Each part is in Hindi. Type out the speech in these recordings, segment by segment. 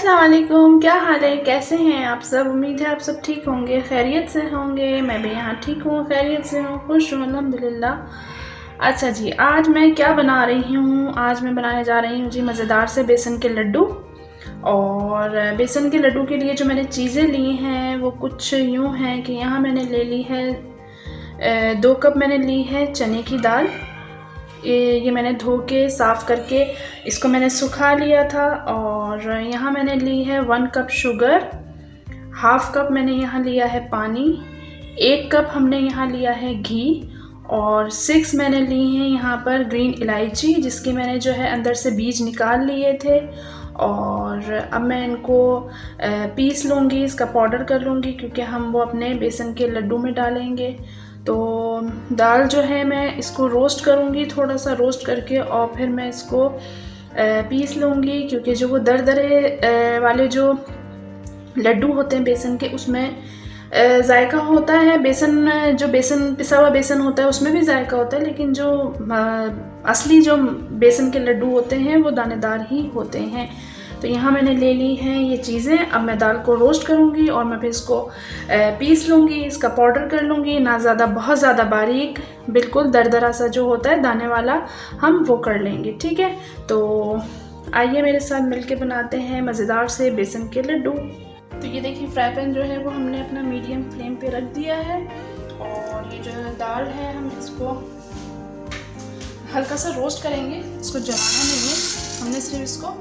अस्सलाम वालेकुम, क्या हाल है, कैसे हैं आप सब। उम्मीद है आप सब ठीक होंगे, खैरियत से होंगे। मैं भी यहाँ ठीक हूँ, खैरियत से हूँ, खुश हूँ अल्हम्दुलिल्लाह। अच्छा जी, आज मैं क्या बना रही हूँ। आज मैं बनाने जा रही हूँ जी मज़ेदार से बेसन के लड्डू। और बेसन के लड्डू के लिए जो मैंने चीज़ें ली हैं वो कुछ यूँ हैं कि यहाँ मैंने ले ली है 2 कप मैंने ली है चने की दाल। ये मैंने धो के साफ़ करके इसको मैंने सुखा लिया था। और यहाँ मैंने ली है 1 कप शुगर, हाफ कप मैंने यहाँ लिया है पानी, 1 कप हमने यहाँ लिया है घी, और 6 मैंने ली हैं यहाँ पर ग्रीन इलायची, जिसकी मैंने जो है अंदर से बीज निकाल लिए थे। और अब मैं इनको पीस लूँगी, इसका पाउडर कर लूँगी, क्योंकि हम वो अपने बेसन के लड्डू में डालेंगे। तो दाल जो है मैं इसको रोस्ट करूँगी, थोड़ा सा रोस्ट करके, और फिर मैं इसको पीस लूँगी, क्योंकि जो वो दरदरे वाले जो लड्डू होते हैं बेसन के, उसमें जायका होता है। जो बेसन पिसा हुआ बेसन होता है उसमें भी जायका होता है, लेकिन जो असली जो बेसन के लड्डू होते हैं वो दानेदार ही होते हैं। तो यहाँ मैंने ले ली हैं ये चीज़ें। अब मैं दाल को रोस्ट करूँगी और मैं फिर इसको पीस लूँगी, इसका पाउडर कर लूँगी, ना ज़्यादा बहुत ज़्यादा बारीक, बिल्कुल दरदरा सा जो होता है दाने वाला, हम वो कर लेंगे। ठीक है, तो आइए मेरे साथ मिलके बनाते हैं मज़ेदार से बेसन के लड्डू। तो ये देखिए, फ्राई पैन जो है वो हमने अपना मीडियम फ्लेम पे रख दिया है। और ये जो दाल है हम इसको हल्का सा रोस्ट करेंगे, इसको जलाना नहीं है, हमने सिर्फ इसको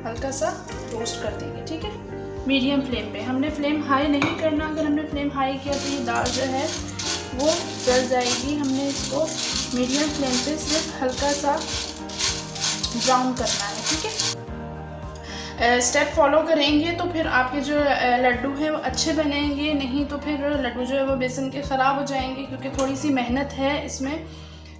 हल्का सा रोस्ट कर देंगे। ठीक है, मीडियम फ्लेम पे, हमने फ्लेम हाई नहीं करना। अगर हमने फ्लेम हाई किया तो ये दाल जो है वो जल जाएगी। हमने इसको मीडियम फ्लेम पे सिर्फ हल्का सा ब्राउन करना है। ठीक है, स्टेप फॉलो करेंगे तो फिर आपके जो लड्डू हैं वो अच्छे बनेंगे, नहीं तो फिर लड्डू जो है वो बेसन के ख़राब हो जाएंगे, क्योंकि थोड़ी सी मेहनत है इसमें।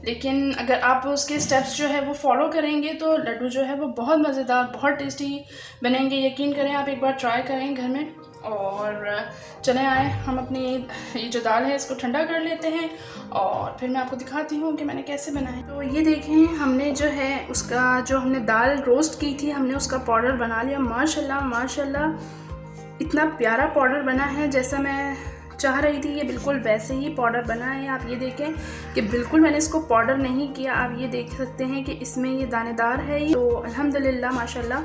लेकिन अगर आप उसके स्टेप्स जो है वो फॉलो करेंगे तो लड्डू जो है वो बहुत मज़ेदार, बहुत टेस्टी बनेंगे। यकीन करें, आप एक बार ट्राई करें घर में। और चले आए हम अपनी ये जो दाल है इसको ठंडा कर लेते हैं, और फिर मैं आपको दिखाती हूँ कि मैंने कैसे बनाया। तो ये देखें, हमने जो है उसका जो हमने दाल रोस्ट की थी, हमने उसका पाउडर बना लिया। माशाल्लाह माशाल्लाह, इतना प्यारा पाउडर बना है जैसा मैं चाह रही थी, ये बिल्कुल वैसे ही पाउडर बना है। आप ये देखें कि बिल्कुल मैंने इसको पाउडर नहीं किया। आप ये देख सकते हैं कि इसमें ये दानेदार है। तो अल्हम्दुलिल्लाह माशाल्लाह।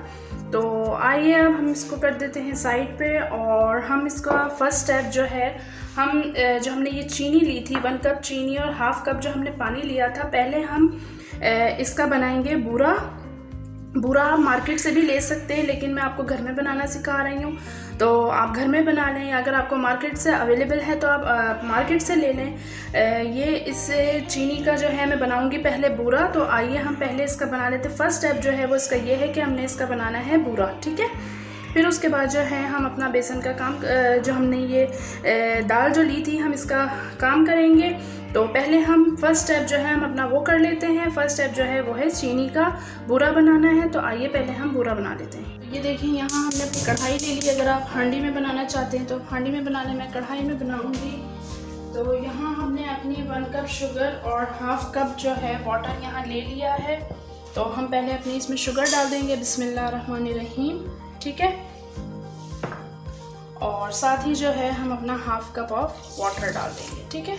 तो आइए अब हम इसको कर देते हैं साइड पे। और हम इसका फर्स्ट स्टेप जो है, हम जो हमने ये चीनी ली थी 1 कप चीनी और हाफ कप जो हमने पानी लिया था, पहले हम इसका बनाएंगे बूरा। आप मार्केट से भी ले सकते हैं, लेकिन मैं आपको घर में बनाना सिखा रही हूँ, तो आप घर में बना लें। अगर आपको मार्केट से अवेलेबल है तो आप मार्केट से ले लें। ये इससे चीनी का जो है मैं बनाऊँगी पहले बूरा। तो आइए हम पहले इसका बना लेते हैं। फर्स्ट स्टेप जो है वो इसका ये है कि हमने इसका बनाना है बूरा। ठीक है, फिर उसके बाद जो है हम अपना बेसन का काम, जो हमने ये दाल जो ली थी, हम इसका काम करेंगे। तो पहले हम फर्स्ट स्टेप जो है हम अपना वो कर लेते हैं। फर्स्ट स्टेप जो है वो है चीनी का बूरा बनाना है। तो आइए पहले हम बूरा बना लेते हैं। ये देखिए, यहाँ हमने अपनी कढ़ाई ले ली। अगर आप हांडी में बनाना चाहते हैं तो हांडी में बना लें, मैं कढ़ाई में बनाऊँगी। तो यहाँ हमने अपनी 1 कप शुगर और हाफ कप जो है वाटर यहाँ ले लिया है। तो हम पहले अपनी इसमें शुगर डाल देंगे, बिस्मिल्लाहिर्रहमानिर्रहीम। ठीक है, और साथ ही जो है हम अपना हाफ कप ऑफ वाटर डाल देंगे। ठीक है,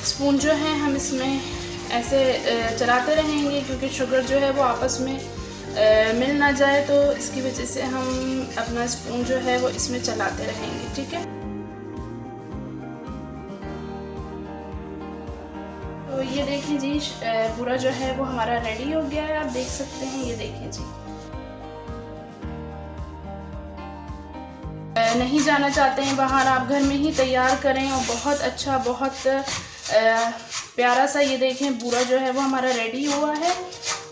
स्पून जो है हम इसमें ऐसे चलाते रहेंगे, क्योंकि शुगर जो है वो आपस में मिल ना जाए, तो इसकी वजह से हम अपना स्पून जो है वो इसमें चलाते रहेंगे। ठीक है, तो ये देखें जी, पूरा जो है वो हमारा रेडी हो गया है। आप देख सकते हैं, ये देखें जी। नहीं जाना चाहते हैं बाहर, आप घर में ही तैयार करें, और बहुत अच्छा, बहुत प्यारा सा, ये देखें पूरा जो है वो हमारा रेडी हुआ है।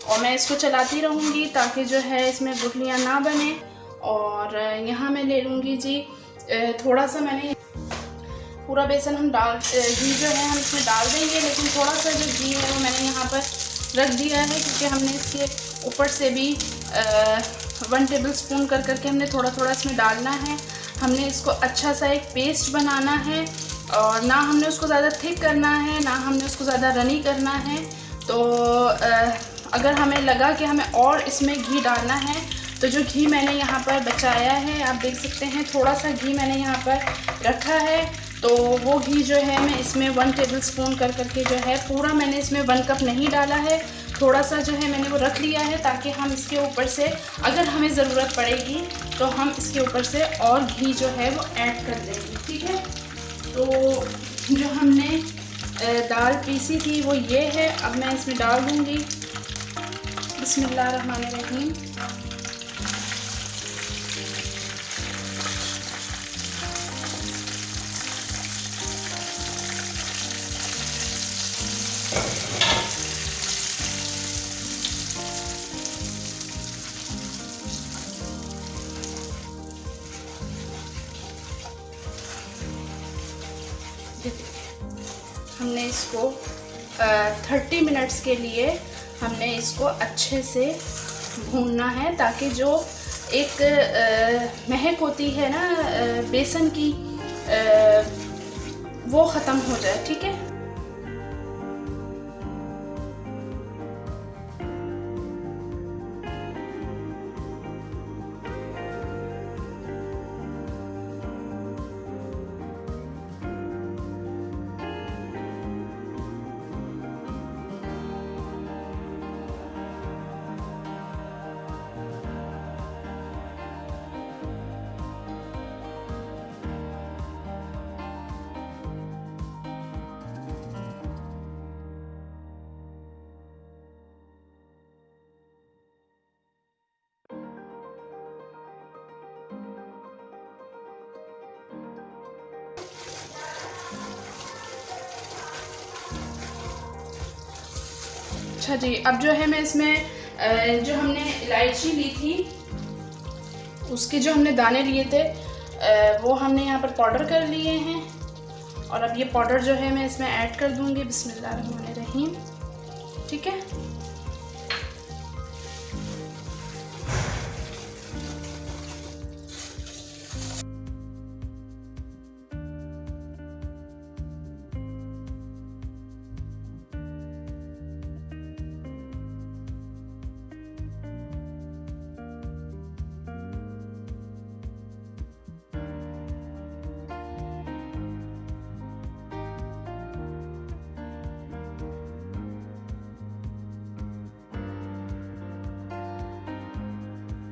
और मैं इसको चलाती रहूँगी ताकि जो है इसमें गुठलियाँ ना बने। और यहाँ मैं ले लूँगी जी थोड़ा सा, मैंने पूरा बेसन हम घी जो है हम इसमें डाल देंगे, लेकिन थोड़ा सा जो घी है वो मैंने यहाँ पर रख दिया है, क्योंकि हमने इसके ऊपर से भी 1 टेबल स्पून कर करके हमने थोड़ा थोड़ा इसमें डालना है। हमने इसको अच्छा सा एक पेस्ट बनाना है। और ना हमने उसको ज़्यादा थिक करना है, ना हमने उसको ज़्यादा रनी करना है। तो अगर हमें लगा कि हमें और इसमें घी डालना है तो जो घी मैंने यहाँ पर बचाया है, आप देख सकते हैं थोड़ा सा घी मैंने यहाँ पर रखा है, तो वो घी जो है मैं इसमें 1 टेबलस्पून करके जो है, पूरा मैंने इसमें 1 कप नहीं डाला है, थोड़ा सा जो है मैंने वो रख लिया है, ताकि हम इसके ऊपर से अगर हमें ज़रूरत पड़ेगी तो हम इसके ऊपर से और घी जो है वो ऐड कर देंगे। ठीक है, तो जो हमने दाल पीसी थी वो ये है। अब मैं इसमें डाल दूँगी। बिस्मिल्लाहिर्रहमानिर्रहीम। हमने इसको 30 मिनट्स के लिए हमने इसको अच्छे से भूनना है, ताकि जो एक महक होती है ना बेसन की, वो ख़त्म हो जाए। ठीक है, अच्छा जी। अब जो है मैं इसमें जो हमने इलायची ली थी उसके जो हमने दाने लिए थे वो हमने यहाँ पर पाउडर कर लिए हैं, और अब ये पाउडर जो है मैं इसमें ऐड कर दूँगी। बिस्मिल्लाहिर्रहमानिर्रहीम। ठीक है,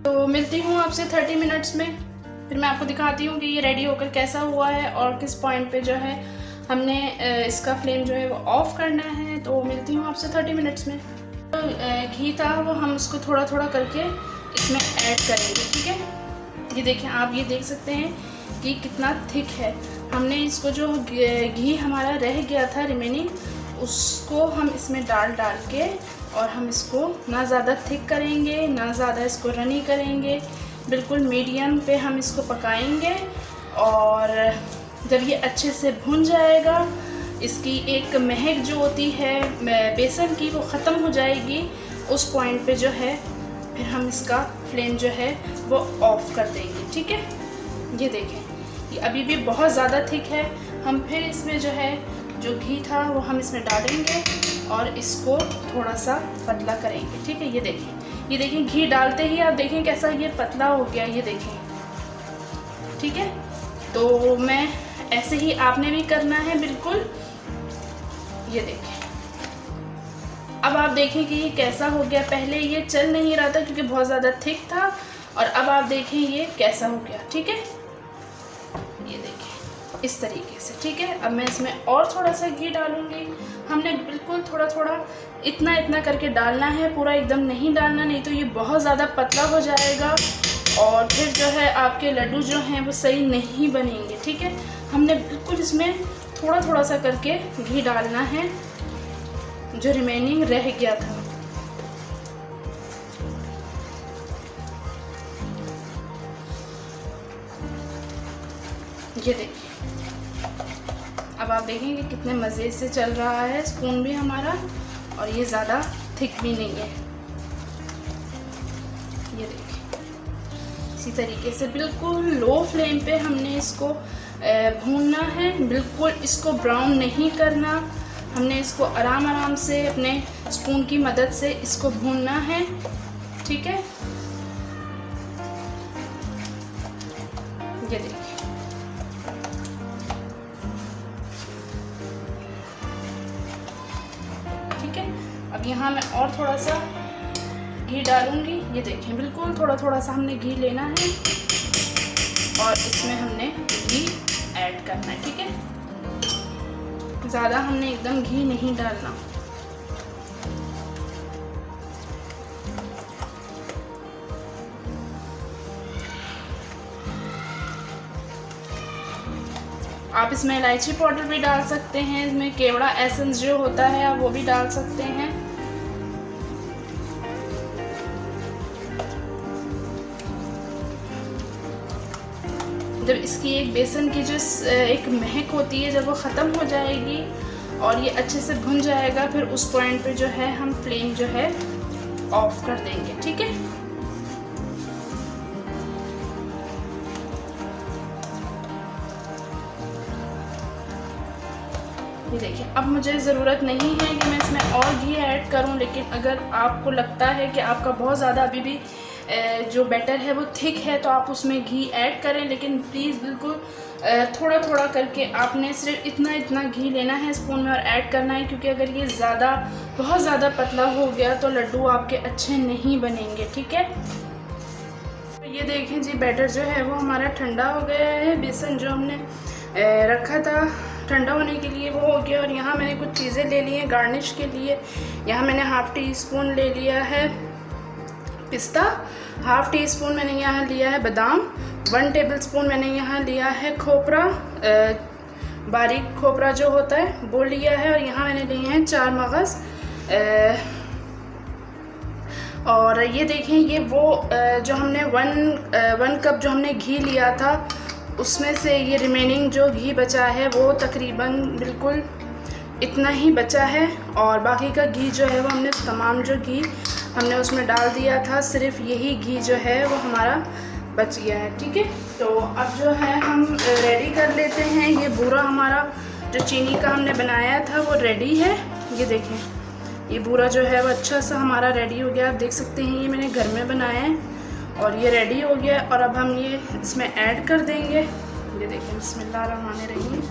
तो मिलती हूँ आपसे 30 मिनट्स में। फिर मैं आपको दिखाती हूँ कि ये रेडी होकर कैसा हुआ है और किस पॉइंट पे जो है हमने इसका फ्लेम जो है वो ऑफ़ करना है। तो मिलती हूँ आपसे 30 मिनट्स में। तो घी था वो हम उसको थोड़ा थोड़ा करके इसमें ऐड करेंगे। ठीक है, ये देखें, आप ये देख सकते हैं कि कितना थिक है। हमने इसको जो घी हमारा रह गया था रिमेनिंग, उसको हम इसमें डाल के और हम इसको ना ज़्यादा थिक करेंगे ना ज़्यादा इसको रनी करेंगे, बिल्कुल मीडियम पे हम इसको पकाएंगे। और जब ये अच्छे से भुन जाएगा, इसकी एक महक जो होती है बेसन की वो ख़त्म हो जाएगी, उस पॉइंट पे जो है फिर हम इसका फ्लेम जो है वो ऑफ़ कर देंगे। ठीक है, ये देखें ये अभी भी बहुत ज़्यादा थिक है। हम फिर इसमें जो है जो घी था वो हम इसमें डालेंगे और इसको थोड़ा सा पतला करेंगे। ठीक है, ये देखें घी डालते ही आप देखें कैसा ये पतला हो गया, ये देखें। ठीक है, तो मैं ऐसे ही आपने भी करना है बिल्कुल। ये देखें, अब आप देखें कि ये कैसा हो गया। पहले ये चल नहीं रहा था क्योंकि बहुत ज़्यादा थिक था, और अब आप देखें ये कैसा हो गया। ठीक है, ये देखें इस तरीके से। ठीक है, अब मैं इसमें और थोड़ा सा घी डालूँगी। हमने बिल्कुल थोड़ा थोड़ा इतना करके डालना है, पूरा एकदम नहीं डालना, नहीं तो ये बहुत ज़्यादा पतला हो जाएगा और फिर जो है आपके लड्डू जो हैं वो सही नहीं बनेंगे। ठीक है, हमने बिल्कुल इसमें थोड़ा थोड़ा सा करके घी डालना है जो रिमेनिंग रह गया था। ये देखिए, अब आप देखेंगे कितने मज़े से चल रहा है स्पून भी हमारा, और ये ज़्यादा थिक भी नहीं है। ये देखिए, इसी तरीके से बिल्कुल लो फ्लेम पे हमने इसको भूनना है, बिल्कुल इसको ब्राउन नहीं करना। हमने इसको आराम आराम से अपने स्पून की मदद से इसको भूनना है, ठीक है। ये देखिए, ठीक है। अब यहाँ मैं और थोड़ा सा घी डालूंगी। ये देखें, बिल्कुल थोड़ा थोड़ा सा हमने घी लेना है और इसमें हमने घी ऐड करना है, ठीक है। ज़्यादा हमने एकदम घी नहीं डालना। आप इसमें इलायची पाउडर भी डाल सकते हैं, इसमें केवड़ा एसेंस जो होता है आप वो भी डाल सकते हैं। जब इसकी एक बेसन की जो एक महक होती है, जब वो ख़त्म हो जाएगी और ये अच्छे से भुन जाएगा, फिर उस पॉइंट पे जो है हम फ्लेम जो है ऑफ कर देंगे, ठीक है। ये देखिए, अब मुझे ज़रूरत नहीं है कि मैं इसमें और घी ऐड करूं, लेकिन अगर आपको लगता है कि आपका बहुत ज़्यादा अभी भी जो बैटर है वो थिक है तो आप उसमें घी ऐड करें, लेकिन प्लीज़ बिल्कुल थोड़ा थोड़ा करके आपने सिर्फ इतना इतना घी लेना है स्पून में और ऐड करना है, क्योंकि अगर ये बहुत ज़्यादा पतला हो गया तो लड्डू आपके अच्छे नहीं बनेंगे, ठीक है। ये देखें जी, बैटर जो है वो हमारा ठंडा हो गया है। बेसन जो हमने रखा था ठंडा होने के लिए वो हो गया। और यहाँ मैंने कुछ चीज़ें ले ली हैं गार्निश के लिए। यहाँ मैंने हाफ़ टी स्पून ले लिया है पिस्ता, हाफ़ टी स्पून मैंने यहाँ लिया है बादाम, 1 टेबलस्पून मैंने यहाँ लिया है खोपरा, बारीक खोपरा जो होता है वो लिया है। और यहाँ मैंने लिए हैं 4 मगज़। और ये देखें, ये वो जो हमने 1 कप जो हमने घी लिया था उसमें से ये रिमेनिंग जो घी बचा है वो तकरीबन बिल्कुल इतना ही बचा है। और बाकी का घी जो है वो हमने तमाम जो घी हमने उसमें डाल दिया था, सिर्फ यही घी जो है वो हमारा बच गया है, ठीक है। तो अब जो है हम रेडी कर लेते हैं। ये बूरा हमारा जो चीनी का हमने बनाया था वो रेडी है। ये देखें, ये बूरा जो है वो अच्छा सा हमारा रेडी हो गया। आप देख सकते हैं ये मैंने घर में बनाया है और ये रेडी हो गया। और अब हम ये इसमें ऐड कर देंगे। ये देखें, बिस्मिल्लाहिर्रहमानिर्रहीम।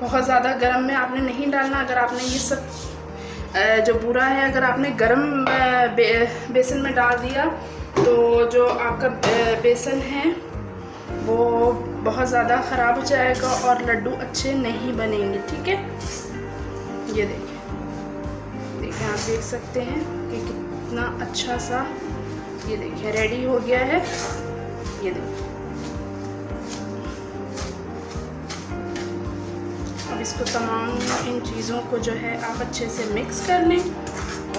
बहुत ज़्यादा गर्म में आपने नहीं डालना। अगर आपने ये सब जो बूरा है अगर आपने गर्म बेसन में डाल दिया तो जो आपका बेसन है वो बहुत ज़्यादा ख़राब हो जाएगा और लड्डू अच्छे नहीं बनेंगे, ठीक है। ये देखें, आप देख सकते हैं कि कितना अच्छा सा ये देखिए रेडी हो गया है। ये देखिए, अब इसको तमाम इन चीज़ों को जो है आप अच्छे से मिक्स कर लें।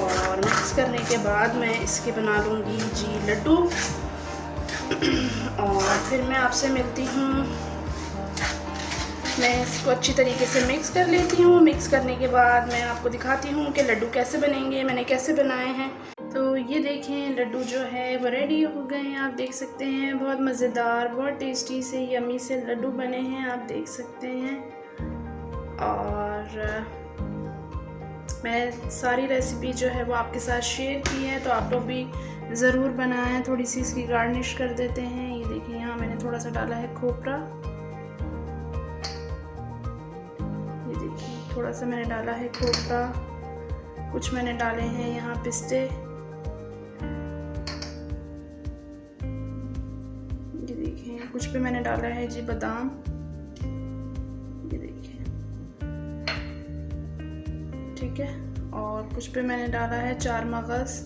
और मिक्स करने के बाद मैं इसके बना लूँगी जी लड्डू। और फिर मैं आपसे मिलती हूँ। मैं इसको अच्छी तरीके से मिक्स कर लेती हूँ। मिक्स करने के बाद मैं आपको दिखाती हूँ कि लड्डू कैसे बनेंगे, मैंने कैसे बनाए हैं। तो ये देखें, लड्डू जो है वो रेडी हो गए हैं। आप देख सकते हैं बहुत मज़ेदार, बहुत टेस्टी से यम्मी से लड्डू बने हैं, आप देख सकते हैं। और मैं सारी रेसिपी जो है वो आपके साथ शेयर की है, तो आप लोग भी ज़रूर बनाएं। थोड़ी सी इसकी गार्निश कर देते हैं। ये देखिए, यहाँ मैंने थोड़ा सा डाला है खोपरा। ये देखिए, थोड़ा सा मैंने डाला है खोपरा। कुछ मैंने डाले हैं यहाँ पिस्ते। ये देखिए, कुछ पे मैंने डाला है जी बादाम। ये देखिए, ठीक है। और कुछ पे मैंने डाला है 4 मगज़।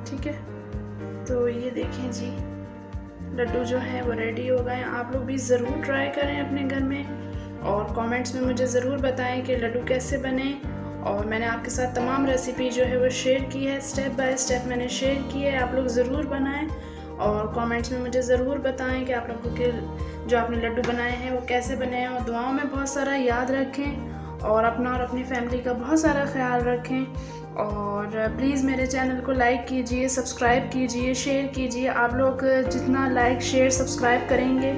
ठीक है, तो ये देखें जी, लड्डू जो है वो रेडी हो गए। आप लोग भी ज़रूर ट्राई करें अपने घर में और कमेंट्स में मुझे ज़रूर बताएं कि लड्डू कैसे बने। और मैंने आपके साथ तमाम रेसिपी जो है वो शेयर की है, स्टेप बाय स्टेप मैंने शेयर की है। आप लोग ज़रूर बनाएं और कमेंट्स में मुझे ज़रूर बताएं कि आप लोगों के जो आपने लड्डू बनाए हैं वो कैसे बने हैं। और दुआओं में बहुत सारा याद रखें और अपना और अपनी फैमिली का बहुत सारा ख्याल रखें। और प्लीज़ मेरे चैनल को लाइक कीजिए, सब्सक्राइब कीजिए, शेयर कीजिए। आप लोग जितना लाइक शेयर सब्सक्राइब करेंगे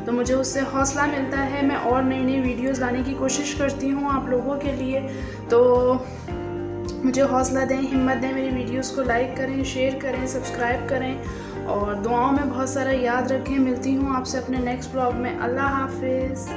तो मुझे उससे हौसला मिलता है, मैं और नई नई वीडियोस लाने की कोशिश करती हूँ आप लोगों के लिए। तो मुझे हौसला दें, हिम्मत दें, मेरी वीडियोस को लाइक करें, शेयर करें, सब्सक्राइब करें और दुआओं में बहुत सारा याद रखें। मिलती हूँ आपसे अपने नेक्स्ट ब्लॉग में। अल्लाह हाफिज़।